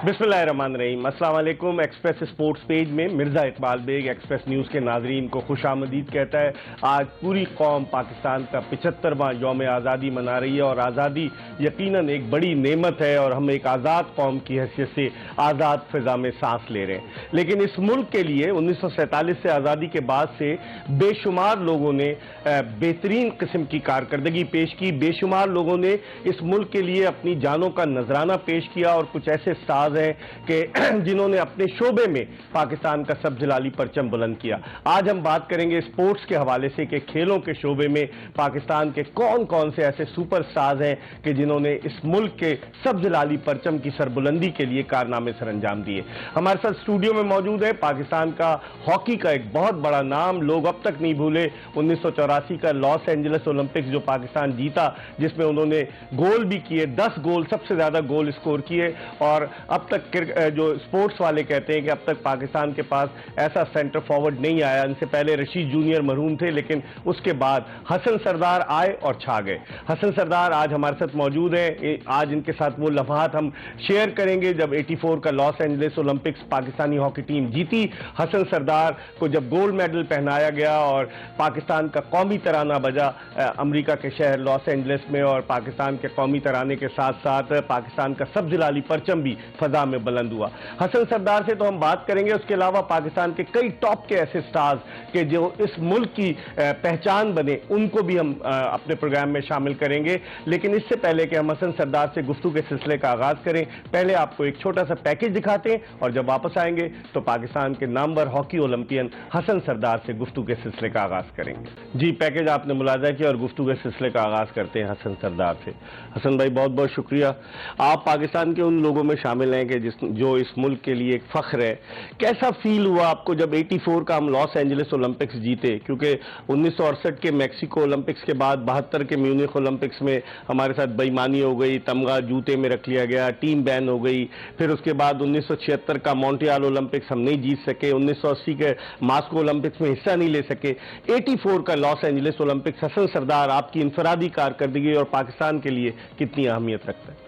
बिस्मिल्लाहिर्रहमानिर्रहीम। अस्सलाम वालेकुम। एक्सप्रेस स्पोर्ट्स पेज में मिर्ज़ा इकबाल बेग एक्सप्रेस न्यूज़ के नाजरीन को खुशामदीद कहता है। आज पूरी कौम पाकिस्तान का 75वां यौम आज़ादी मना रही है और आज़ादी यकीनन एक बड़ी नेमत है और हम एक आज़ाद कौम की हैसियत से आज़ाद फ़िज़ा में सांस ले रहे हैं। लेकिन इस मुल्क के लिए 1947 से आज़ादी के बाद से बेशुमार लोगों ने बेहतरीन किस्म की कारकर्दगी पेश की। बेशुमार लोगों ने इस मुल्क के लिए अपनी जानों का नजराना पेश किया और कुछ ऐसे स्टार्स हैं कि जिन्होंने अपने शोबे में पाकिस्तान का सबजलाली परचम बुलंद किया। आज हम बात करेंगे स्पोर्ट्स के हवाले से कि खेलों के शोबे में पाकिस्तान के कौन कौन से ऐसे सुपर स्टार्स हैं कि जिन्होंने इस मुल्क के सबजलाली परचम की सरबुलंदी के लिए कारनामे सर अंजाम दिए। हमारे साथ स्टूडियो में मौजूद है पाकिस्तान का हॉकी का एक बहुत बड़ा नाम, लोग अब तक नहीं भूले 1984 का लॉस एंजलिस ओलंपिक्स जो पाकिस्तान जीता, जिसमें उन्होंने गोल भी किए, 10 गोल, सबसे ज्यादा गोल स्कोर किए। और अब तक जो स्पोर्ट्स वाले कहते हैं कि अब तक पाकिस्तान के पास ऐसा सेंटर फॉरवर्ड नहीं आया। इनसे पहले रशीद जूनियर मरहूम थे, लेकिन उसके बाद हसन सरदार आए और छा गए। हसन सरदार आज हमारे साथ मौजूद हैं। आज इनके साथ वो लम्हात हम शेयर करेंगे जब 84 का Los Angeles Olympics Pakistani hockey team जीती। हसन सरदार को जब गोल्ड मेडल पहनाया गया और पाकिस्तान का कौमी तराना बजा अमेरिका के शहर लॉस एंजलिस में, और पाकिस्तान के कौमी तराने के साथ साथ पाकिस्तान का सबजलाली परचम भी फजा में बुलंद हुआ। हसन सरदार से तो हम बात करेंगे, उसके अलावा पाकिस्तान के कई टॉप के ऐसे स्टार्स के जो इस मुल्क की पहचान बने, उनको भी हम अपने प्रोग्राम में शामिल करेंगे। लेकिन इससे पहले कि हम हसन सरदार से गुफ्तगू के सिलसिले का आगाज करें, पहले आपको एक छोटा सा पैकेज दिखाते हैं और जब वापस आएंगे तो पाकिस्तान के नामवर हॉकी ओलंपियन हसन सरदार से गुफ्तगू के सिलसिले का आगाज करेंगे। जी, पैकेज आपने मुलाजा किया और गुफ्तगू के सिलसिले का आगाज करते हैं हसन सरदार से। हसन भाई, बहुत बहुत शुक्रिया। आप पाकिस्तान के उन लोगों में शामिल हैं कि जो इस मुल्क के लिए एक फख्र है। कैसा फील हुआ आपको जब 84 का हम लॉस एंजलिस ओलंपिक्स जीते? क्योंकि 1968 के मैक्सिको ओलंपिक्स के बाद 72 के म्यूनिख ओलंपिक्स में हमारे साथ बेईमानी हो गई, तमगा जूते में रख लिया गया, टीम बैन हो गई। फिर उसके बाद 1976 का मॉन्ट्रियल ओलंपिक्स हम नहीं जीत सके, 1980 के मास्को ओलंपिक्स में हिस्सा नहीं ले सके। 84 का लॉस एंजलिस ओलंपिक्स, हसन सरदार, आपकी इनफरादी कारकर्दगी और पाकिस्तान के लिए कितनी अहमियत रखता है?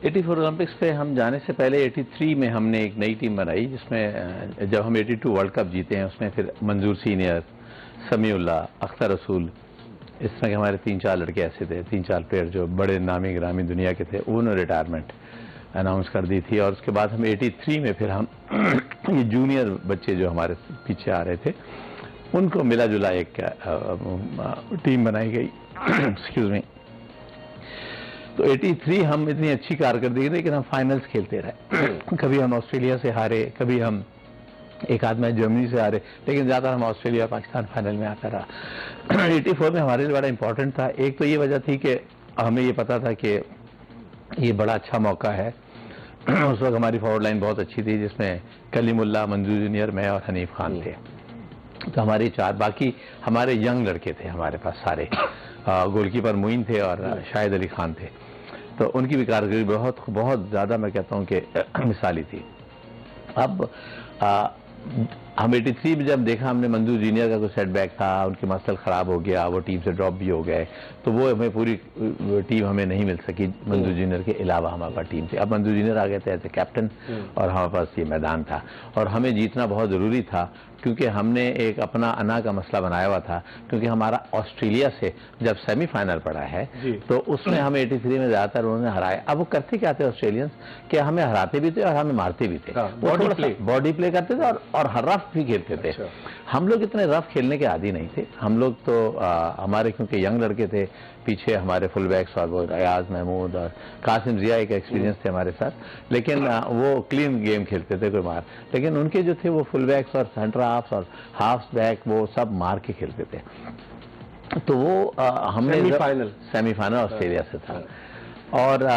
84 ओलंपिक्स पे हम जाने से पहले 83 में हमने एक नई टीम बनाई, जिसमें जब हम 82 वर्ल्ड कप जीते हैं उसमें फिर मंजूर सीनियर, समीउल्ला, अख्तर रसूल, इस तरह के हमारे 3-4 लड़के ऐसे थे, 3-4 प्लेयर जो बड़े नामी ग्रामी दुनिया के थे। उन्होंने रिटायरमेंट अनाउंस कर दी थी और उसके बाद हम 83 में फिर हम ये जूनियर बच्चे जो हमारे पीछे आ रहे थे उनको मिला जुला एक टीम बनाई गई। Excuse me. तो 83 हम इतनी अच्छी कारकर्दगी, लेकिन हम फाइनल्स खेलते रहे। कभी हम ऑस्ट्रेलिया से हारे, कभी हम एक आध मैच जर्मनी से हारे, लेकिन ज़्यादातर हम ऑस्ट्रेलिया पाकिस्तान फाइनल में आता रहा। 84 में हमारे लिए बड़ा इंपॉर्टेंट था। एक तो ये वजह थी कि हमें ये पता था कि ये बड़ा अच्छा मौका है। उस वक्त हमारी फॉरवर्ड लाइन बहुत अच्छी थी, जिसमें कलीमुल्लाह, मंजूर जूनियर, मैं और हनीफ खान थे। तो हमारे 4 बाकी हमारे यंग लड़के थे हमारे पास सारे। गोलकीपर मुइन थे और शाहिद अली खान थे। तो उनकी भी कारकर्दगी बहुत बहुत ज़्यादा, मैं कहता हूँ कि मिसाली थी। अब हम 83 में जब देखा हमने मंजूर जूनियर का कोई सेटबैक था, उनके मसल ख़राब हो गया, वो टीम से ड्रॉप भी हो गए, तो वो हमें पूरी टीम हमें नहीं मिल सकी मंजूर जूनियर के अलावा हमारे पास टीम थी। अब मंजूर जूनियर आ गए थे एज ए कैप्टन और हमारे पास ये मैदान था और हमें जीतना बहुत ज़रूरी था, क्योंकि हमने एक अपना अना का मसला बनाया हुआ था। क्योंकि हमारा ऑस्ट्रेलिया से जब सेमीफाइनल पड़ा है तो उसमें हमें 83 में ज़्यादातर उन्होंने हराया। अब वो करते क्या थे ऑस्ट्रेलियंस, कि हमें हराते भी थे और हमें मारते भी थे। बॉडी प्ले करते थे और रफ भी खेलते थे। हम लोग इतने रफ खेलने के आदी नहीं थे। हम लोग तो हमारे क्योंकि यंग लड़के थे, पीछे हमारे फुल बैक्स और वो अयाज महमूद और कासिम जिया एक एक्सपीरियंस थे हमारे साथ, लेकिन वो क्लीन गेम खेलते थे, कोई मार। लेकिन उनके जो थे वो फुल बैक्स और सेंटर हाफ्स और हाफ्स बैक वो सब मार के खेलते थे। तो वो हमने सेमीफाइनल ऑस्ट्रेलिया से था और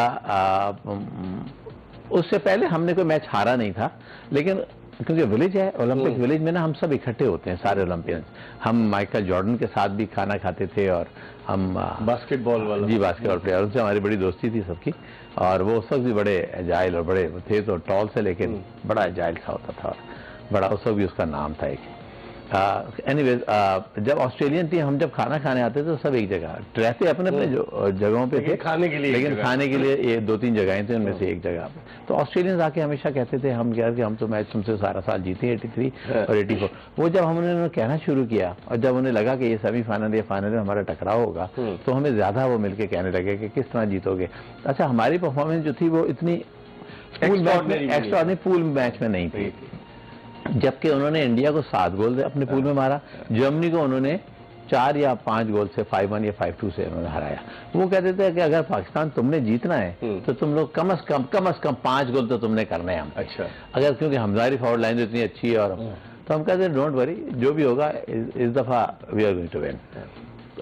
उससे पहले हमने कोई मैच हारा नहीं था। लेकिन क्योंकि विलेज है, ओलंपिक विलेज में ना हम सब इकट्ठे होते हैं सारे ओलंपियंस। हम माइकल जॉर्डन के साथ भी खाना खाते थे और हम बास्केटबॉल वाला, जी बास्केटबॉल प्लेयर, उनसे हमारी बड़ी दोस्ती थी सबकी। और वो उस वक्त भी बड़े एजाइल और बड़े थे, तो टॉल से, लेकिन बड़ा एजाइल सा होता था और बड़ा उस वक्त भी उसका नाम था एक। एनीवेज जब ऑस्ट्रेलियन टीम हम जब खाना खाने आते थे तो सब एक जगह रहते अपने अपने जो जगहों पे थे, खाने के लिए, लेकिन खाने के लिए ये 2-3 जगहें थी, उनमें से एक जगह पे। तो ऑस्ट्रेलियंस आके हमेशा कहते थे हम यार कि हम तो मैच तुमसे सारा साल जीते हैं 83 और 84। वो जब हमने उन्हें कहना शुरू किया और जब उन्हें लगा कि ये सेमीफाइनल या फाइनल में हमारा टकराव होगा तो हमें ज्यादा वो मिलके कहने लगे कि किस तरह जीतोगे। अच्छा, हमारी परफॉर्मेंस जो थी वो इतनी एक्स्ट्राऑर्डिनरी पूल मैच में नहीं थी, जबकि उन्होंने इंडिया को 7 गोल अपने पूल में मारा, जर्मनी को उन्होंने 4 या 5 गोल से 5-1 या 5-2 से उन्होंने हराया। वो कहते थे कि अगर पाकिस्तान तुमने जीतना है तो तुम लोग कम से कम 5 गोल तो तुमने करने हैं हम। अच्छा, अगर क्योंकि हमारी फॉरवर्ड लाइन इतनी अच्छी है और तो हम कहते हैं डोंट वरी, जो भी होगा इस दफा we are going to win.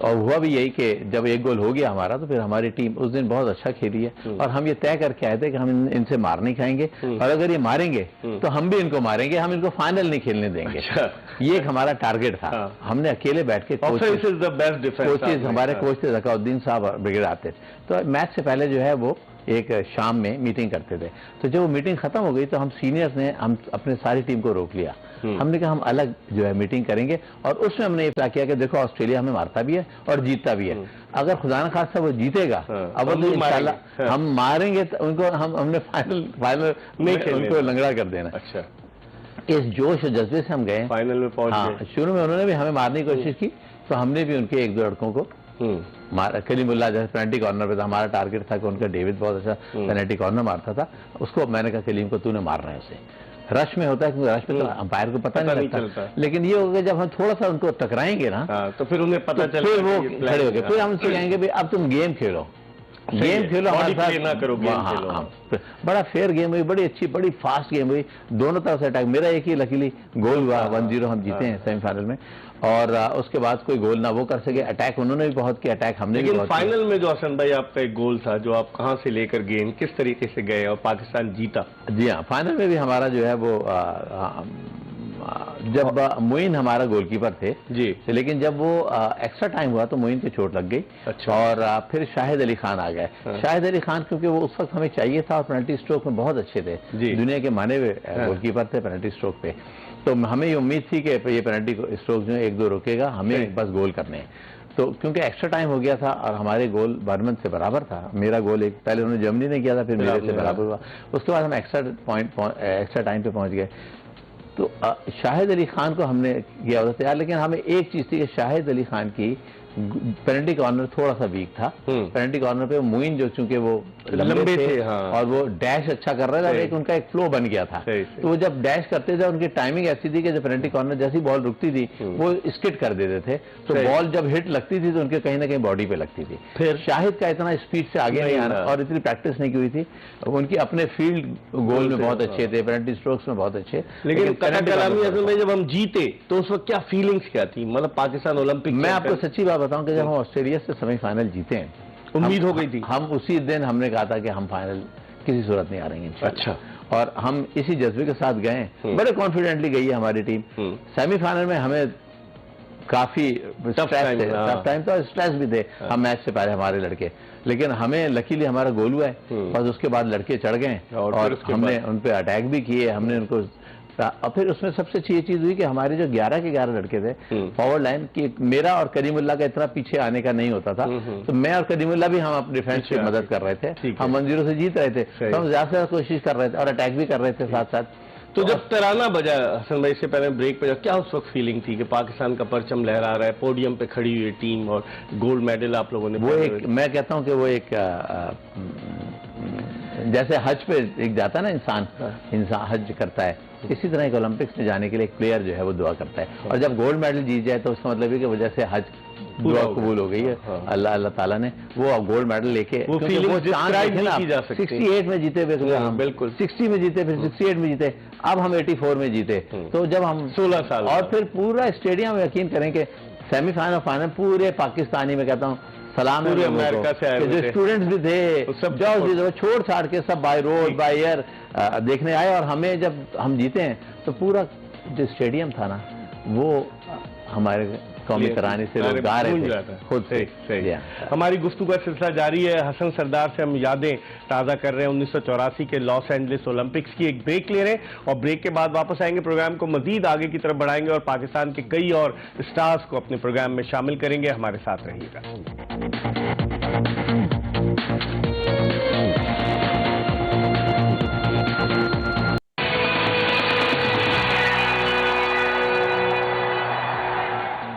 और हुआ भी यही कि जब 1 गोल हो गया हमारा तो फिर हमारी टीम उस दिन बहुत अच्छा खेली है और हम ये तय करके आए थे कि हम इनसे मार नहीं खाएंगे और अगर ये मारेंगे तो हम भी इनको मारेंगे, हम इनको फाइनल नहीं खेलने देंगे। अच्छा। ये एक हमारा टारगेट था। हमने अकेले बैठ के कोचेज हमारे कोच थे ज़काउद्दीन साहब ब्रिगेड आते, तो मैच से पहले जो है वो एक शाम में मीटिंग करते थे। तो जब वो मीटिंग खत्म हो गई तो हम सीनियर्स ने हम अपने सारी टीम को रोक लिया। हमने कहा हम अलग जो है मीटिंग करेंगे और उसमें हमने ये किया कि देखो ऑस्ट्रेलिया हमें मारता भी है और जीतता भी है, अगर खुदा न खास्ता वो जीतेगा अब तो इंशाल्लाह हम मारेंगे तो उनको हमने फाइनल में उनको लंगड़ा कर देना। अच्छा, इस जोश और जज्बे से हम गए, फाइनल में पहुंच गए। शुरू में उन्होंने भी हमें मारने की कोशिश की तो हमने भी उनके 1-2 लड़कों को मारा। कलीमुल्लाह जैसे पेनल्टी कॉर्नर पे था, हमारा टारगेट था कि उनका डेविड बहुत अच्छा पेनल्टी कॉर्नर मारता था, उसको मैंने कहा कलीम को तूने मारना है उसे। रश में होता है क्योंकि रश में तो अंपायर को पता नहीं चलता, लेकिन ये होगा जब हम थोड़ा सा उनको टकराएंगे ना तो फिर उन्हें पता चल, फिर वो खड़े हो गए, फिर हम उनसे कहेंगे भाई अब तुम गेम खेलो, गेम खेलो हमारे साथ ना करो, गेम खेलो। बड़ा फेयर गेम हुई, बड़ी अच्छी बड़ी फास्ट गेम हुई, दोनों तरफ से अटैक। मेरा एक ही लकीली गोल हुआ, 1-0 हम जीते हैं सेमीफाइनल में और उसके बाद कोई गोल ना वो कर सके। अटैक उन्होंने भी बहुत किया, अटैक हमने भी बहुत किया। फाइनल में जो हसन भाई आपका एक गोल था, जो आप कहां से लेकर गए, किस तरीके से गए और पाकिस्तान जीता? जी हाँ, फाइनल में भी हमारा जो है वो जब मोइन हमारा गोलकीपर थे जी, लेकिन जब वो एक्स्ट्रा टाइम हुआ तो मोइन की चोट लग गई। अच्छा। और फिर शाहिद अली खान आ गए। शाहिद अली खान क्योंकि वो उस वक्त हमें चाहिए था और पेनल्टी स्ट्रोक में बहुत अच्छे थे, दुनिया के माने हुए गोलकीपर थे पेनल्टी स्ट्रोक पे, तो हमें ये उम्मीद थी कि ये पेनल्टी स्ट्रोक जो 1-2 रोकेगा, हमें बस गोल करने हैं। तो क्योंकि एक्स्ट्रा टाइम हो गया था और हमारे गोल बर्मन से बराबर था, मेरा गोल एक पहले उन्होंने जर्मनी ने किया था फिर मेरे से बराबर हुआ, उसके बाद हम एक्स्ट्रा टाइम पे पहुंच गए। तो शाहिद अली खान को हमने किया होता तैयार, लेकिन हमें एक चीज थी कि शाहिद अली खान की पेनल्टी कॉर्नर थोड़ा सा वीक था। पेनल्टी कॉर्नर पे मोइन जो चूंकि वो लंबे थे और वो डैश अच्छा कर रहे थे, उनका एक फ्लो बन गया था। तो वो जब डैश करते थे उनकी टाइमिंग ऐसी थी कि जब पेनल्टी कॉर्नर जैसी बॉल रुकती थी वो स्किड कर देते थे, तो बॉल जब हिट लगती थी तो उनके कहीं ना कहीं बॉडी पे लगती थी। फिर शाहिद का इतना स्पीड से आगे नहीं आना और इतनी प्रैक्टिस नहीं की हुई थी। उनकी अपने फील्ड गोल में बहुत अच्छे थे, पेनल्टी स्ट्रोक्स में बहुत अच्छे। लेकिन जब हम जीते तो उस वक्त क्या फीलिंग्स क्या थी? मतलब पाकिस्तान ओलंपिक, मैं आपको सच्ची बात बताऊं कि जब हम ऑस्ट्रेलिया से सेमीफाइनल जीते हैं, उम्मीद हो गई थी, हम उसी दिन हमने कहा था कि हम फाइनल किसी सूरत नहीं आ रहे हैं। अच्छा, और हम इसी जज्बे के साथ गए, बड़े कॉन्फिडेंटली गई है हमारी टीम। सेमीफाइनल में हमें काफी टफ टाइम था, स्ट्रेस भी थे हम मैच से पहले हमारे लड़के, लेकिन हमें लकीली हमारा गोल हुआ है, बस उसके बाद लड़के चढ़ गए और हमने उन पे अटैक भी किए, हमने उनको। और फिर उसमें सबसे अच्छी ये चीज हुई कि हमारे जो 11 के 11 लड़के थे फॉरवर्ड लाइन की, मेरा और करीमुल्लाह का इतना पीछे आने का नहीं होता था, तो मैं और करीमुल्लाह भी हम अपने डिफेंस की मदद कर रहे थे, हम 1-0 से जीत रहे थे, तो हम ज्यादा से ज्यादा कोशिश कर रहे थे और अटैक भी कर रहे थे साथ साथ। तो जब तराना बजा हसन भाई, से पहले ब्रेक पे, क्या उस वक्त फीलिंग थी कि पाकिस्तान का परचम लहरा रहा है, पोडियम पे खड़ी हुई टीम और गोल्ड मेडल आप लोगों ने? वो एक, मैं कहता हूँ कि वो एक जैसे हज पे एक जाता है ना इंसान हज करता है, इसी तरह एक ओलंपिक्स में जाने के लिए एक प्लेयर जो है वो दुआ करता है, और जब गोल्ड मेडल जीत जाए तो उसका मतलब है कि वजह से हज दुआ कबूल हो गई है। अल्लाह ताला ने वो गोल्ड मेडल लेके, वो 68 में जीते हुए हम, बिल्कुल 60 में जीते, फिर 68 में जीते, अब हम 84 में जीते। तो जब हम 16 साल और फिर पूरा स्टेडियम में, यकीन करें कि सेमीफाइनल फाइनल पूरे पाकिस्तानी में कहता हूँ सलाम है, अमेरिका से आए जो स्टूडेंट्स भी थे सब छोड़ छाड़ के सब बाय रोड बाय एयर देखने आए, और हमें जब हम जीते हैं तो पूरा जो स्टेडियम था ना वो हमारे कौमी तराने से लोग गा रहे थे खुद से। सही। हमारी गुफ्तगू का सिलसिला जारी है। हसन सरदार से हम यादें ताज़ा कर रहे हैं 1984 के लॉस एंजलिस ओलंपिक्स की। एक ब्रेक ले रहे हैं और ब्रेक के बाद वापस आएंगे, प्रोग्राम को मजीद आगे की तरफ बढ़ाएंगे और पाकिस्तान के कई और स्टार्स को अपने प्रोग्राम में शामिल करेंगे। हमारे साथ रहिएगा।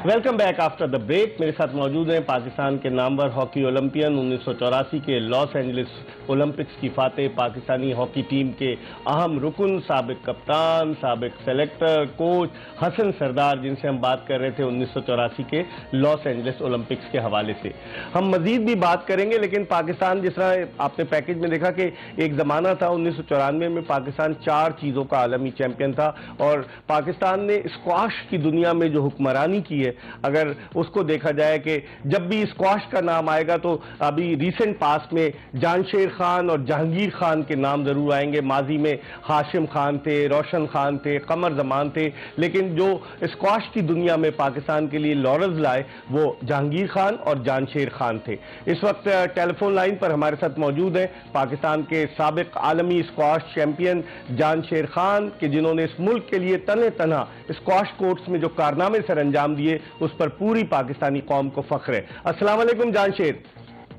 Welcome back after the break. मेरे साथ मौजूद हैं पाकिस्तान के नामवर हॉकी ओलंपियन, 1984 के लॉस एंजलिस ओलंपिक्स की फातेह पाकिस्तानी हॉकी टीम के अहम रुकन, साबिक कप्तान, साबिक सेलेक्टर, कोच हसन सरदार, जिनसे हम बात कर रहे थे 1984 के लॉस एंजलिस ओलंपिक्स के हवाले से। हम मजीद भी बात करेंगे, लेकिन पाकिस्तान, जिस तरह आपने पैकेज में देखा कि एक ज़माना था 1994 में पाकिस्तान 4 चीज़ों का आलमी चैंपियन था और पाकिस्तान ने स्क्वाश की दुनिया में जो हुक्मरानी की है, अगर उसको देखा जाए कि जब भी स्क्वाश का नाम आएगा तो अभी रिसेंट पास में जानशेर खान और जहांगीर खान के नाम जरूर आएंगे। माजी में हाशिम खान थे, रोशन खान थे, कमर जमान थे, लेकिन जो स्क्वाश की दुनिया में पाकिस्तान के लिए लॉरेंस लाए वो जहांगीर खान और जानशेर खान थे। इस वक्त टेलीफोन लाइन पर हमारे साथ मौजूद हैं पाकिस्तान के साबिक आलमी स्क्वाश चैंपियन जानशेर खान, कि जिन्होंने इस मुल्क के लिए तने तना स्क्वाश कोर्ट्स में जो कारनामे सर अंजाम दिए उस पर पूरी पाकिस्तानी कौम को फख्र है। अस्सलाम वालेकुम जानशेर।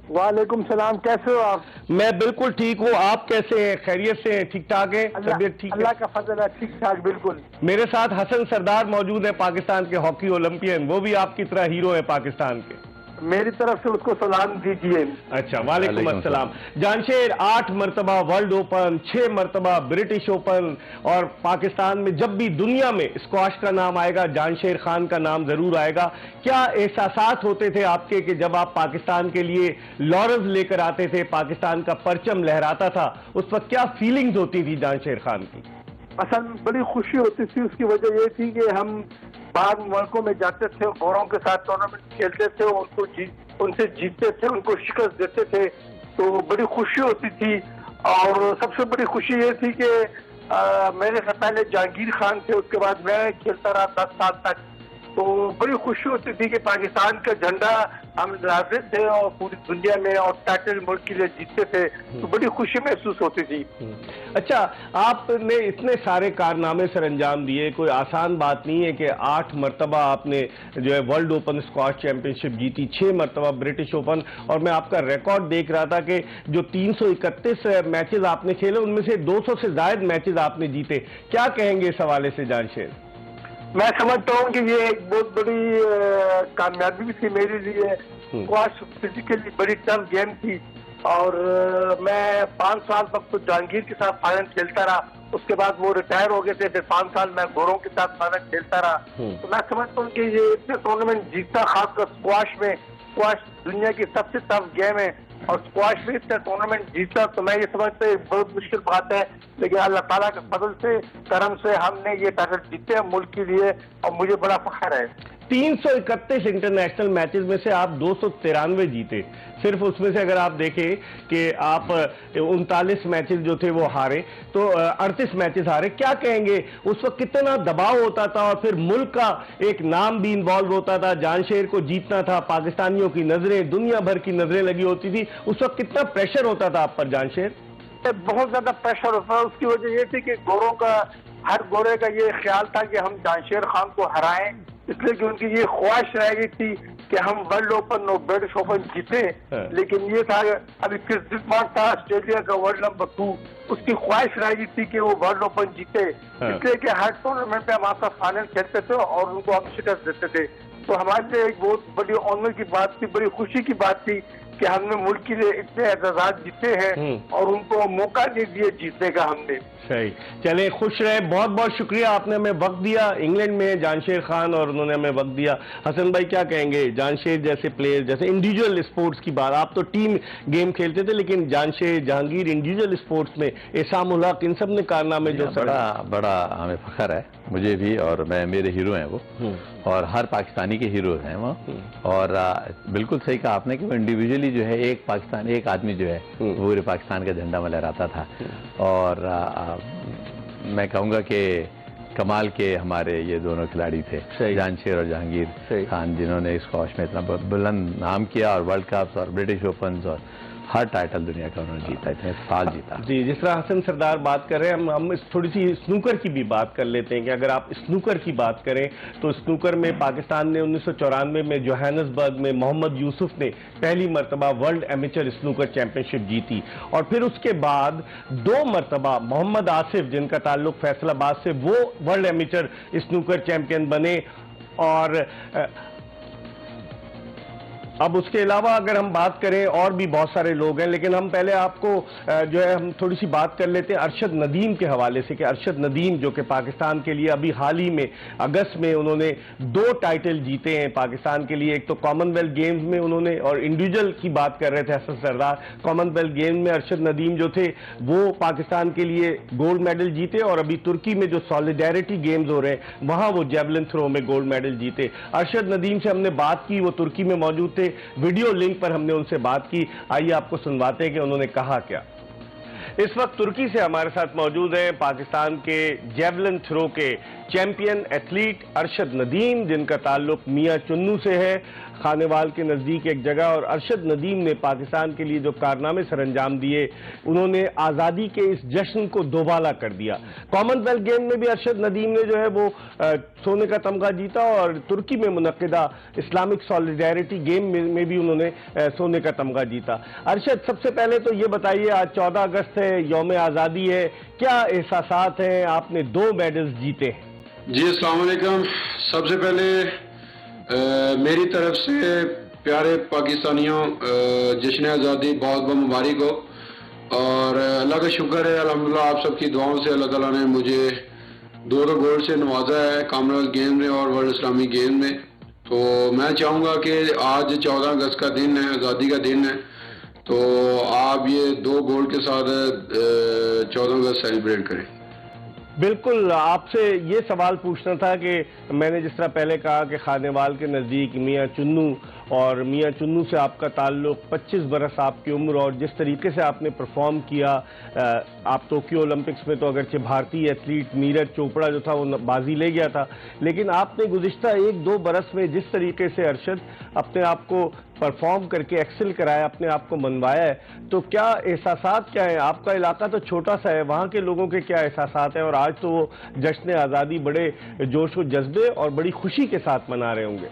वालेकुम सलाम, कैसे हो आप? मैं बिल्कुल ठीक हूँ, आप कैसे हैं? खैरियत से हैं? ठीक ठाक है? तबीयत ठीक है? अल्लाह का फजल है, ठीक ठाक बिल्कुल। मेरे साथ हसन सरदार मौजूद है, पाकिस्तान के हॉकी ओलंपियन, वो भी आपकी तरह हीरो है पाकिस्तान के। मेरी तरफ से उसको सलाम दीजिए। अच्छा, वालेकुम अस्सलाम। जानशेर 8 मरतबा वर्ल्ड ओपन, 6 मरतबा ब्रिटिश ओपन, और पाकिस्तान में जब भी दुनिया में स्क्वाश का नाम आएगा जानशेर खान का नाम जरूर आएगा। क्या एहसासात होते थे आपके कि जब आप पाकिस्तान के लिए लॉरेंस लेकर आते थे, पाकिस्तान का परचम लहराता था, उस वक्त क्या फीलिंग्स होती थी जानशेर खान की? असल बड़ी खुशी होती थी। उसकी वजह ये थी कि हम बाहर मुल्कों में जाते थे, गोरों के साथ टूर्नामेंट खेलते थे, उनसे जीतते थे, उनको शिकस्त देते थे, तो बड़ी खुशी होती थी। और सबसे बड़ी खुशी ये थी कि मेरे से पहले जहांगीर खान थे, उसके बाद मैं खेलता रहा 10 साल तक, तो बड़ी खुशी होती थी कि पाकिस्तान का झंडा हम लहराते थे और पूरी दुनिया में और टाइटल मुल्क के लिए जीतते थे, तो बड़ी खुशी महसूस होती थी। अच्छा, आपने इतने सारे कारनामे सर अंजाम दिए, कोई आसान बात नहीं है कि 8 मरतबा आपने जो है वर्ल्ड ओपन स्क्वाश चैंपियनशिप जीती, 6 मरतबा ब्रिटिश ओपन, और मैं आपका रिकॉर्ड देख रहा था कि जो 331 मैचेस आपने खेले उनमें से 200 से ज्यादा मैचेस आपने जीते। क्या कहेंगे इस हवाले से जानशेर? मैं समझता हूँ कि ये एक बहुत बड़ी कामयाबी थी मेरे लिए। स्क्वाश फिजिकली बड़ी टफ गेम थी और मैं 5 साल तक तो जहांगीर के साथ फाइनल खेलता रहा, उसके बाद वो रिटायर हो गए थे, फिर 5 साल मैं गोरों के साथ फाइनल खेलता रहा। तो मैं समझता हूँ कि ये इतने टूर्नामेंट जीतना, खासकर स्क्वाश में, स्क्वाश दुनिया की सबसे टफ गेम है और स्क्वाश में इतना टूर्नामेंट जीता, तो मैं ये समझता हूँ बहुत मुश्किल बात है, लेकिन अल्लाह ताला के फजल से, करम से हमने ये टाइटल जीते हैं मुल्क के लिए और मुझे बड़ा फख्र है। 331 इंटरनेशनल मैचेस में से आप 293 जीते। सिर्फ उसमें से अगर आप देखें कि आप 39 मैचेस जो थे वो हारे, तो 38 मैचेस हारे। क्या कहेंगे उस वक्त कितना दबाव होता था और फिर मुल्क का एक नाम भी इन्वॉल्व होता था, जानशेर को जीतना था, पाकिस्तानियों की नजरें, दुनिया भर की नजरें लगी होती थी, उस वक्त कितना प्रेशर होता था आप पर जानशेर? बहुत ज्यादा प्रेशर होता है। उसकी वजह ये थी कि गोरों का, हर गोरे का ये ख्याल था कि हम जानशेर खान को हराएं, इसलिए कि उनकी ये ख्वाहिश रह गई थी कि हम वर्ल्ड ओपन और ब्रिटिश ओपन जीते। लेकिन ये था, अभी क्रिस डिकमार्क था ऑस्ट्रेलिया का वर्ल्ड नंबर 2, उसकी ख्वाहिश रह गई थी कि वो वर्ल्ड ओपन जीते, इसलिए कि हर टूर्नामेंट में हमारे साथ फाइनल खेलते थे और उनको हम शिकस्त देते थे। तो हमारे लिए एक बहुत बड़ी ऑनर की बात थी, बड़ी खुशी की बात थी कि हमने मुल्क के लिए इतने एजाज़ात जीते हैं और उनको मौका दे दिए जीतने का हमने। सही, चले खुश रहे। बहुत बहुत शुक्रिया, आपने हमें वक्त दिया। इंग्लैंड में जानशेर खान और उन्होंने हमें वक्त दिया। हसन भाई क्या कहेंगे जानशेर जैसे प्लेयर, जैसे इंडिविजुअल स्पोर्ट्स की बात, आप तो टीम गेम खेलते थे, लेकिन जानशेर, जहांगीर इंडिविजुअल स्पोर्ट्स में, एहसान उल हक, इन सब ने कारनामे जो बड़ा हमें फख्र है, मुझे भी, और मेरे हीरो हैं वो, और हर पाकिस्तानी के हीरो हैं वो। और बिल्कुल सही कहा आपने कि वो इंडिविजुअली जो है एक आदमी जो है वो पूरे पाकिस्तान का झंडा में लहराता था। और मैं कहूँगा कि कमाल के हमारे ये दोनों खिलाड़ी थे, जानशेर और जहांगीर खान, जिन्होंने स्क्वॉश में इतना बुलंद नाम किया और वर्ल्ड कप्स और ब्रिटिश ओपन्स और हर टाइटल दुनिया का उन्होंने जीता, इतने साल जीता। जी, जिस तरह हसन सरदार बात कर रहे हैं, हम थोड़ी सी स्नूकर की भी बात कर लेते हैं कि अगर आप स्नूकर की बात करें तो स्नूकर में पाकिस्तान ने 1994 में जोहान्सबर्ग में मोहम्मद यूसुफ ने पहली मरतबा वर्ल्ड एमेचर स्नूकर चैंपियनशिप जीती और फिर उसके बाद 2 मरतबा मोहम्मद आसिफ, जिनका ताल्लुक फैसलाबाद से, वो वर्ल्ड एमेचर स्नूकर चैंपियन बने। और अब उसके अलावा अगर हम बात करें और भी बहुत सारे लोग हैं, लेकिन हम पहले आपको जो है हम थोड़ी सी बात कर लेते हैं अरशद नदीम के हवाले से कि अरशद नदीम जो कि पाकिस्तान के लिए अभी हाल ही में अगस्त में उन्होंने 2 टाइटल जीते हैं पाकिस्तान के लिए। एक तो कॉमनवेल्थ गेम्स में उन्होंने, और इंडिविजुअल की बात कर रहे थे हसन सरदार, कॉमनवेल्थ गेम्स में अरशद नदीम जो थे वो पाकिस्तान के लिए गोल्ड मेडल जीते और अभी तुर्की में जो सॉलिडेरिटी गेम्स हो रहे हैं वहां वो जेवलिन थ्रो में गोल्ड मेडल जीते। अरशद नदीम से हमने बात की, वो तुर्की में मौजूद थे, वीडियो लिंक पर हमने उनसे बात की। आइए आपको सुनवाते हैं कि उन्होंने कहा क्या। इस वक्त तुर्की से हमारे साथ मौजूद हैं पाकिस्तान के जेवलिन थ्रो के चैंपियन एथलीट अरशद नदीम, जिनका ताल्लुक मियां चुन्नू से है, खानेवाल के नज़दीक एक जगह। और अरशद नदीम ने पाकिस्तान के लिए जो कारनामे सरअंजाम दिए, उन्होंने आज़ादी के इस जश्न को दोबाला कर दिया। कॉमनवेल्थ गेम में भी अरशद नदीम ने जो है वो सोने का तमगा जीता और तुर्की में मुनक्किदा इस्लामिक सॉलिडेरिटी गेम में भी उन्होंने सोने का तमगा जीता। अरशद, सबसे पहले तो ये बताइए, आज 14 अगस्त है, यौम आज़ादी है, क्या एहसासात हैं? आपने 2 मेडल्स जीते हैं। जी, अस्सलाम वालेकुम। सबसे पहले मेरी तरफ से प्यारे पाकिस्तानियों जश्न आज़ादी बहुत बहुत मुबारक हो और अल्लाह का शुक्र है, अल्हम्दुलिल्लाह आप सबकी दुआओं से अल्लाह ताला ने मुझे 2 गोल्ड से नवाजा है, कॉमनवेल्थ गेम में और वर्ल्ड इस्लामिक गेम में। तो मैं चाहूँगा कि आज 14 अगस्त का दिन है, आज़ादी का दिन है, तो आप ये 2 गोल्ड के साथ 14 अगस्त सेलिब्रेट करें। बिल्कुल, आपसे ये सवाल पूछना था कि मैंने जिस तरह पहले कहा कि खानेवाल के नज़दीक मियां चुन्नू, और मियां चुन्नू से आपका ताल्लुक, 25 बरस आपकी उम्र, और जिस तरीके से आपने परफॉर्म किया, आप टोक्यो ओलंपिक्स में तो अगरचे भारतीय एथलीट नीरज चोपड़ा जो था वो बाजी ले गया था, लेकिन आपने गुज़िश्ता 1-2 बरस में जिस तरीके से अरशद अपने आप को परफॉर्म करके एक्सेल कराया, अपने आप को मनवाया है, तो क्या एहसासात क्या है? आपका इलाका तो छोटा सा है, वहाँ के लोगों के क्या एहसासात हैं? और आज तो वो जश्न आज़ादी बड़े जोश व जज्बे और बड़ी खुशी के साथ मना रहे होंगे।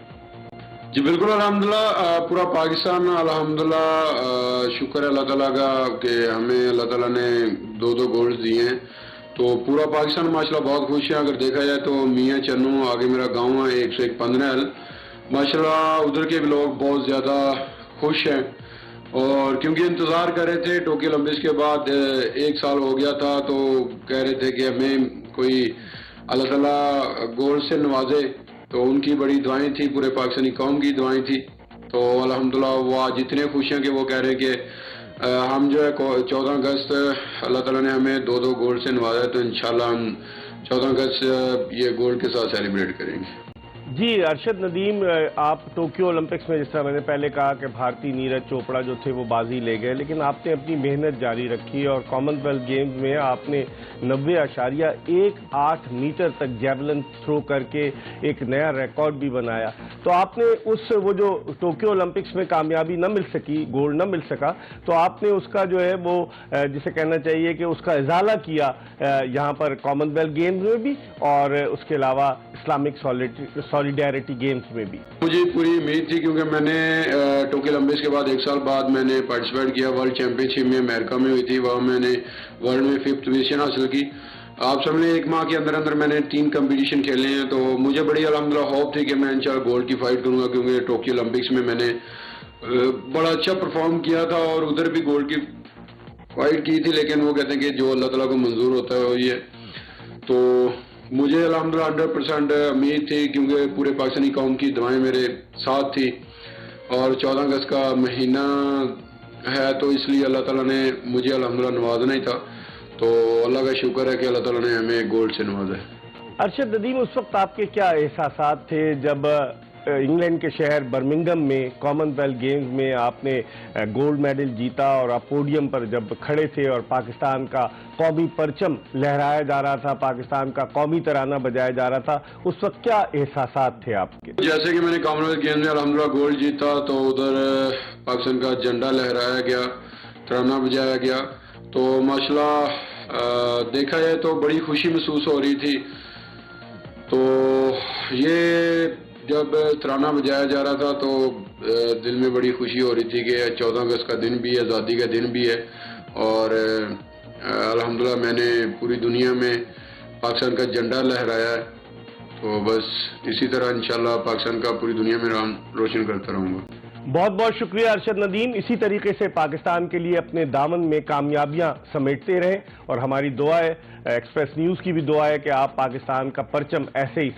जी बिल्कुल, अल्हम्दुलिल्लाह पूरा पाकिस्तान अल्हम्दुलिल्लाह शुक्र है अल्लाह ताला का कि हमें अल्लाह ताला ने 2 गोल्ड दिए हैं, तो पूरा पाकिस्तान माशाल्लाह बहुत खुश है। अगर देखा जाए तो मियां चन्नू, आगे मेरा गांव है 115 माशाल्लाह, उधर के भी लोग बहुत ज़्यादा खुश हैं और क्योंकि इंतज़ार कर रहे थे। टोक्यो ओलंपिक्स के बाद 1 साल हो गया था, तो कह रहे थे कि हमें कोई अल्लाह ताला गोल्ड से नवाजे, तो उनकी बड़ी दुआएं थी, पूरे पाकिस्तानी कौम की दुआएं थी। तो अल्हम्दुलिल्लाह वो आज इतने खुश हैं कि वो कह रहे हैं कि हम जो है 14 अगस्त अल्लाह ताला ने हमें 2 गोल्ड से नवाजा है, तो इंशाल्लाह हम 14 अगस्त ये गोल्ड के साथ सेलिब्रेट करेंगे। जी अरशद नदीम, आप टोक्यो ओलंपिक्स में, जिस तरह मैंने पहले कहा कि भारतीय नीरज चोपड़ा जो थे वो बाजी ले गए, लेकिन आपने अपनी मेहनत जारी रखी और कॉमनवेल्थ गेम्स में आपने 90.18 मीटर तक जेवलिन थ्रो करके एक नया रिकॉर्ड भी बनाया। तो आपने वो जो टोक्यो ओलंपिक्स में कामयाबी न मिल सकी, गोल्ड न मिल सका, तो आपने उसका जो है वो जिसे कहना चाहिए कि उसका इजाला किया यहाँ पर कॉमनवेल्थ गेम्स में भी और उसके अलावा इस्लामिक सॉलिडेरिटी गेम्स में भी। मुझे पूरी उम्मीद थी क्योंकि मैंने टोक्यो ओलंपिक्स के बाद 1 साल बाद मैंने पार्टिसिपेट किया वर्ल्ड चैंपियनशिप में, अमेरिका में हुई थी, वहाँ मैंने वर्ल्ड में 5th पोजीशन हासिल की। आप सबने 1 माह के अंदर अंदर मैंने 3 कंपटीशन खेले हैं, तो मुझे बड़ी अल्हम्दुलिल्लाह होप थी कि मैं इंशाल्लाह गोल्ड की फाइट करूँगा, क्योंकि टोक्यो ओलंपिक्स में मैंने बड़ा अच्छा परफॉर्म किया था और उधर भी गोल्ड की फाइट की थी, लेकिन वो कहते हैं कि जो अल्लाह ताला को मंजूर होता है वही है। तो मुझे अल्हम्दुलिल्लाह 100% उम्मीद थी, क्योंकि पूरे पाकिस्तानी कौम की दुआएं मेरे साथ थी और 14 अगस्त का महीना है, तो इसलिए अल्लाह ताला ने मुझे अल्हम्दुलिल्लाह नवाजना ही था। तो अल्लाह का शुक्र है कि अल्लाह ताला ने हमें गोल्ड से नवाजा है। अरशद नदीम, उस वक्त आपके क्या एहसासात थे जब इंग्लैंड के शहर बर्मिंघम में कॉमनवेल्थ गेम्स में आपने गोल्ड मेडल जीता और आप पोडियम पर जब खड़े थे और पाकिस्तान का कौमी परचम लहराया जा रहा था, पाकिस्तान का कौमी तराना बजाया जा रहा था, उस वक्त क्या एहसासात थे आपके? जैसे कि मैंने कॉमनवेल्थ गेम्स में अल्हम्दुलिल्लाह गोल्ड जीता तो उधर पाकिस्तान का झंडा लहराया गया, तराना बजाया गया, तो माशाल्लाह देखा जाए तो बड़ी खुशी महसूस हो रही थी। तो ये जब तराना बजाया जा रहा था तो दिल में बड़ी खुशी हो रही थी कि 14 अगस्त का दिन भी है, आज़ादी का दिन भी है, और अल्हम्दुलिल्लाह मैंने पूरी दुनिया में पाकिस्तान का झंडा लहराया है। तो बस इसी तरह इंशाल्लाह पाकिस्तान का पूरी दुनिया में नाम रोशन करता रहूँगा। बहुत बहुत शुक्रिया अरशद नदीम। इसी तरीके से पाकिस्तान के लिए अपने दामन में कामयाबियां समेटते रहें और हमारी दुआ है, एक्सप्रेस न्यूज़ की भी दुआ है कि आप पाकिस्तान का परचम ऐसे ही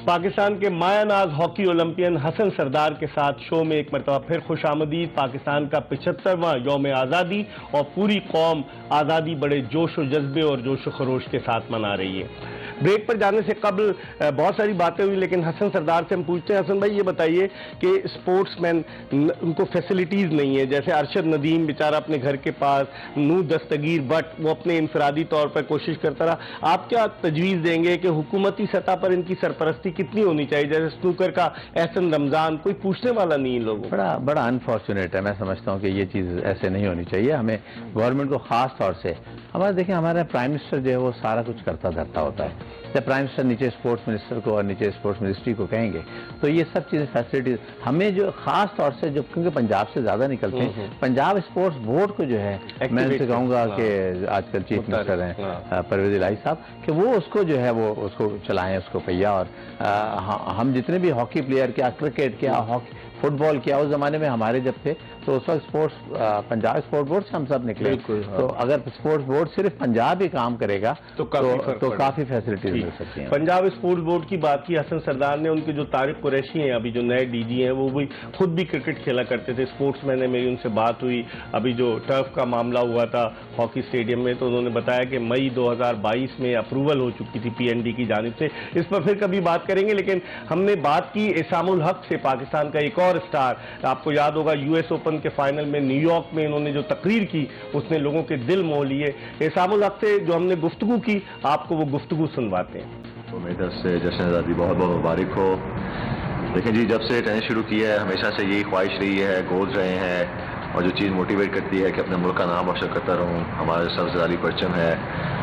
पाकिस्तान के मायानाज हॉकी ओलंपियन हसन सरदार के साथ शो में एक मरतबा फिर खुशामदीद। पाकिस्तान का 75वां यौम आज़ादी और पूरी कौम आज़ादी बड़े जोश व जज्बे और जोश व खरोश के साथ मना रही है। ब्रेक पर जाने से कबल बहुत सारी बातें हुई, लेकिन हसन सरदार से हम पूछते हैं, हसन भाई ये बताइए कि स्पोर्ट्समैन उनको फैसिलिटीज़ नहीं है, जैसे अरशद नदीम बेचारा अपने घर के पास, नूर दस्तगीर बट वो अपने इंफरादी तौर पर कोशिश करता रहा। आप क्या तजवीज़ देंगे कि हुकूमती सतह पर इनकी सरपरस्ती कितनी होनी चाहिए? जैसे स्नूकर का एहसन रमज़ान, कोई पूछने वाला नहीं इन लोगों। बड़ा अनफॉर्चुनेट है। मैं समझता हूँ कि ये चीज़ ऐसे नहीं होनी चाहिए। हमें गवर्नमेंट को ख़ास तौर से देखिए हमारा प्राइम मिनिस्टर जो है वो सारा कुछ करता धरता होता है। जब प्राइम मिनिस्टर नीचे स्पोर्ट्स मिनिस्टर को और नीचे स्पोर्ट्स मिनिस्ट्री को कहेंगे तो ये सब चीज़ें फैसिलिटीज हमें जो खास तौर से जो क्योंकि पंजाब से ज़्यादा निकलते हैं, पंजाब स्पोर्ट्स बोर्ड को जो है मैं उनसे कहूँगा कि आजकल चीफ मिनिस्टर हैं परवेज इलाही साहब कि वो उसको जो है वो उसको चलाएं, उसको पहिया। और हम जितने भी हॉकी प्लेयर क्या, क्रिकेट क्या, हॉकी फुटबॉल किया, उस ज़माने में हमारे जब थे तो उस वक्त स्पोर्ट्स पंजाब स्पोर्ट्स बोर्ड से हम सब निकले। तो अगर स्पोर्ट्स बोर्ड सिर्फ पंजाब ही काम करेगा तो काफ़ी फैसिलिटीज मिल सकती हैं। पंजाब स्पोर्ट्स बोर्ड की बात की हसन सरदार ने, उनके जो तारिक कुरैशी हैं अभी जो नए डीजी हैं वो भी खुद भी क्रिकेट खेला करते थे, स्पोर्ट्समैन है, मेरी उनसे बात हुई। अभी जो टर्फ का मामला हुआ था हॉकी स्टेडियम में तो उन्होंने बताया कि मई 2022 में अप्रूवल हो चुकी थी PND की जानिब से। इस पर फिर कभी बात करेंगे, लेकिन हमने बात की एसामुल हक से, पाकिस्तान का एक और स्टार। आपको याद होगा US ओपन के फाइनल में न्यूयॉर्क में इन्होंने जो तकरीर की उसने लोगों के दिल मोह लिए। एसामुल हक से जो हमने गुफ्तगू की, आपको वो गुफ्तगू सुनवाते हैं। तो मेरी तरफ से जश्न आज़ादी बहुत बहुत मुबारक हो। लेकिन जी जब से टेनिस शुरू किया है हमेशा से यही ख्वाहिश रही है, गोल्स रहे हैं, और जो चीज़ मोटिवेट करती है कि अपने मुल्क का नाम रोशन करता रहूँ। हमारा जो सबसे ज़्यादा परचम है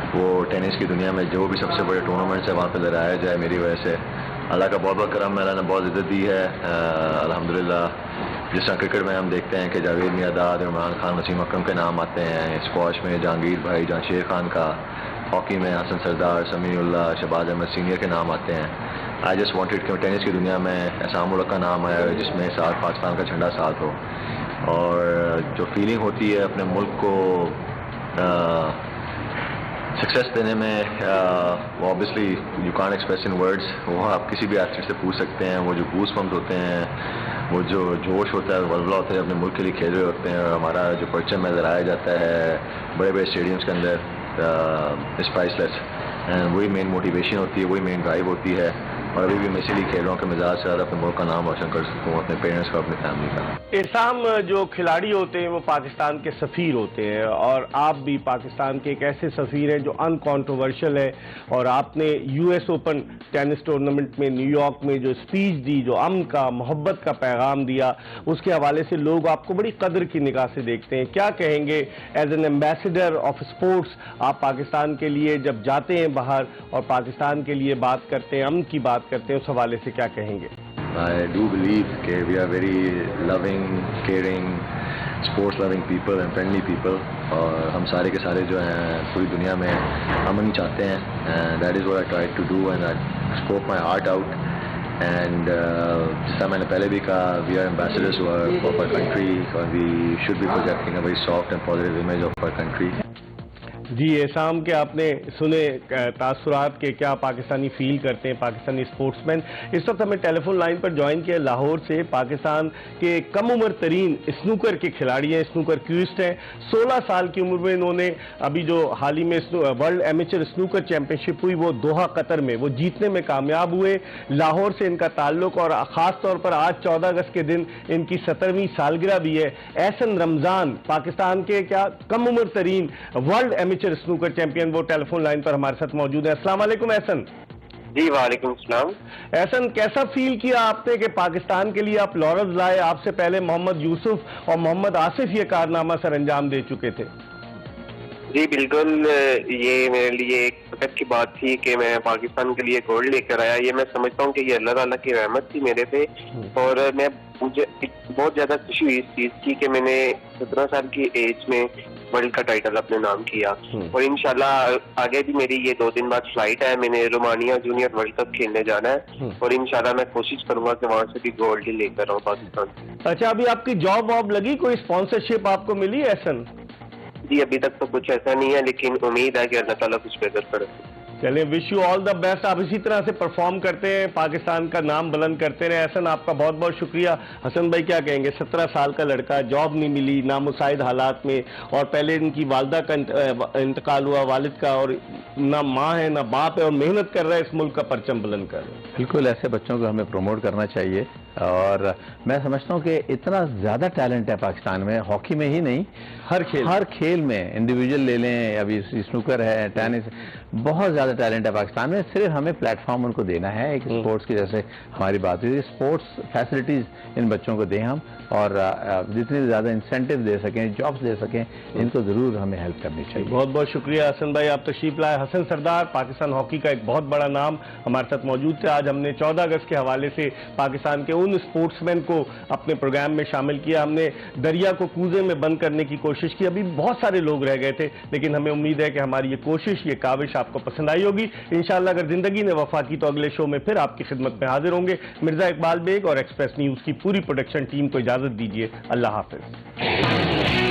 वो टेनिस की दुनिया में जो भी सबसे बड़े टूर्नामेंट्स है वहाँ पर लहराया जाए। मेरी वजह से अल्लाह का बहुत बहुत करम है, अल्लाह ने बहुत इज़्ज़त दी है अल्हम्दुलिल्लाह। जिस तरह क्रिकेट में हम देखते हैं कि जावेद मियादाद, इमरान खान, वसीम अकरम के नाम आते हैं, स्क्वाश में जहांगीर भाई, जहांगीर खान का, हॉकी में हसन सरदार, समीउल्लाह, शहबाज अहमद सीनियर के नाम आते हैं। आई जस्ट वांटेड कि टेनिस की दुनिया में ऐसा मुल्क का नाम आया जिसमें साथ पाकिस्तान का झंडा साथ हो, और जो फीलिंग होती है अपने मुल्क को सक्सेस देने में वो obviously you can't express in words. वो आप किसी भी एथलीट से पूछ सकते हैं। वो जो गूस बम्स होते हैं, वो जो जोश होता है, वल्वला होता है, अपने मुल्क के लिए खेल रहे होते हैं, और हमारा जो परचम में लहराया जाता है बड़े बड़े स्टेडियम्स के अंदर इस प्राइसलेस। एंड वही मेन मोटिवेशन होती है, वही मेन ड्राइव होती है। और अभी भी मैं इसीलिए खेल रहा हूँ कि मैं ज़्यादा से ज़्यादा अपने मुल्क का नाम रोशन कर सकूँ, अपने पेरेंट्स का, अपनी फैमिली का। एहसाम जो खिलाड़ी होते हैं वो पाकिस्तान के सफ़ीर होते हैं, और आप भी पाकिस्तान के एक ऐसे सफ़ीर हैं जो अनकॉन्ट्रोवर्शियल है। और आपने US ओपन टेनिस टूर्नामेंट में न्यूयॉर्क में जो स्पीच दी, जो अमन का, मोहब्बत का पैगाम दिया, उसके हवाले से लोग आपको बड़ी कदर की निगाह से देखते हैं। क्या कहेंगे as an ambassador of sports, आप पाकिस्तान के लिए जब जाते हैं बाहर और पाकिस्तान के लिए बात करते हैं, अमन की बात करते हैं, उस हवाले से क्या कहेंगे? I do believe that we are very loving, caring, sports loving people and friendly people, और हम सारे के सारे जो हैं पूरी दुनिया में अमन चाहते हैं। and that is what I tried to do, and I spoke my heart out, and जैसा मैंने पहले भी कहा, we are ambassadors of our country, and we should be projecting a very soft and positive image of our country. जी, एहसाम के आपने सुने तासुरात के, क्या पाकिस्तानी फील करते हैं पाकिस्तानी स्पोर्ट्समैन। इस वक्त हमें टेलीफोन लाइन पर ज्वाइन किया लाहौर से पाकिस्तान के कम उम्र तरीन स्नूकर के खिलाड़ी हैं, स्नूकर क्यूरिस्ट हैं। 16 साल की उम्र में इन्होंने अभी जो हाल ही में वर्ल्ड एमेचर स्नूकर चैंपियनशिप हुई वो दोहा कतर में वो जीतने में कामयाब हुए। लाहौर से इनका ताल्लुक और खास तौर पर आज 14 अगस्त के दिन इनकी 17वीं सालगिरह भी है। एहसन रमजान पाकिस्तान के क्या कम उम्र तरीन वर्ल्ड एमेचर स्नूकर चैंपियन, वो टेलीफोन लाइन पर हमारे साथ मौजूद है। अस्सलाम वालेकुम एहसन। जी वालेकुम सलाम। एहसन, कैसा फील किया आपने कि पाकिस्तान के लिए आप लॉरेंस लाए? आपसे पहले मोहम्मद यूसुफ और मोहम्मद आसिफ ये कारनामा सर अंजाम दे चुके थे। जी बिल्कुल, ये मेरे लिए एक फख्र की बात थी कि मैं पाकिस्तान के लिए गोल्ड लेकर आया। ये मैं समझता हूँ कि ये अल्लाह ताला की रहमत थी मेरे पे, और मुझे बहुत ज्यादा खुशी हुई इस चीज की कि मैंने 17 साल की एज में वर्ल्ड का टाइटल अपने नाम किया। और इंशाल्लाह आगे भी मेरी ये 2 दिन बाद फ्लाइट है, मैंने रोमानिया जूनियर वर्ल्ड कप खेलने जाना है, और इंशाल्लाह मैं कोशिश करूंगा कि वहां से भी गोल्ड ही लेकर आऊँ पाकिस्तान। अच्छा, अभी आपकी जॉब वॉब लगी, कोई स्पॉन्सरशिप आपको मिली एहसन? जी अभी तक तो कुछ ऐसा नहीं है, लेकिन उम्मीद है कि अल्लाह ताला कुछ बेहतर करे। चलिए, wish you all the best. आप इसी तरह से परफॉर्म करते हैं, पाकिस्तान का नाम बुलंद करते रहे। एहसन, आपका बहुत बहुत शुक्रिया। हसन भाई क्या कहेंगे? 17 साल का लड़का, जॉब नहीं मिली, नामुसाइद हालात में, और पहले इनकी वालदा का इंतकाल हुआ, वालिद का, और ना माँ है ना बाप है, और मेहनत कर रहा है, इस मुल्क का परचम बुलंद कर रहा है। बिल्कुल, ऐसे बच्चों को हमें प्रमोट करना चाहिए। और मैं समझता हूँ कि इतना ज़्यादा टैलेंट है पाकिस्तान में, हॉकी में ही नहीं, हर खेल में। इंडिविजुअल ले लें, अभी स्नूकर है, टेनिस, बहुत ज़्यादा टैलेंट है पाकिस्तान में। सिर्फ हमें प्लेटफॉर्म उनको देना है, एक स्पोर्ट्स की, जैसे हमारी बात हुई, स्पोर्ट्स फैसिलिटीज़ इन बच्चों को दें हम, और जितनी ज़्यादा इंसेंटिव दे सकें, जॉब्स दे सकें, इनको ज़रूर हमें हेल्प करनी चाहिए। बहुत बहुत शुक्रिया हसन भाई, आप तशरीफ लाए। हसन सरदार, पाकिस्तान हॉकी का एक बहुत बड़ा नाम, हमारे साथ मौजूद थे। आज हमने 14 अगस्त के हवाले से पाकिस्तान के उन स्पोर्ट्समैन को अपने प्रोग्राम में शामिल किया। हमने दरिया को कूजे में बंद करने की कोशिश की, अभी बहुत सारे लोग रह गए थे, लेकिन हमें उम्मीद है कि हमारी ये कोशिश, ये काविश आपको पसंद आई होगी। इंशाल्लाह अगर जिंदगी ने वफा की तो अगले शो में फिर आपकी खिदमत में हाजिर होंगे। मिर्जा इकबाल बेग और एक्सप्रेस न्यूज की पूरी प्रोडक्शन टीम को इजाजत दीजिए। अल्लाह हाफिज।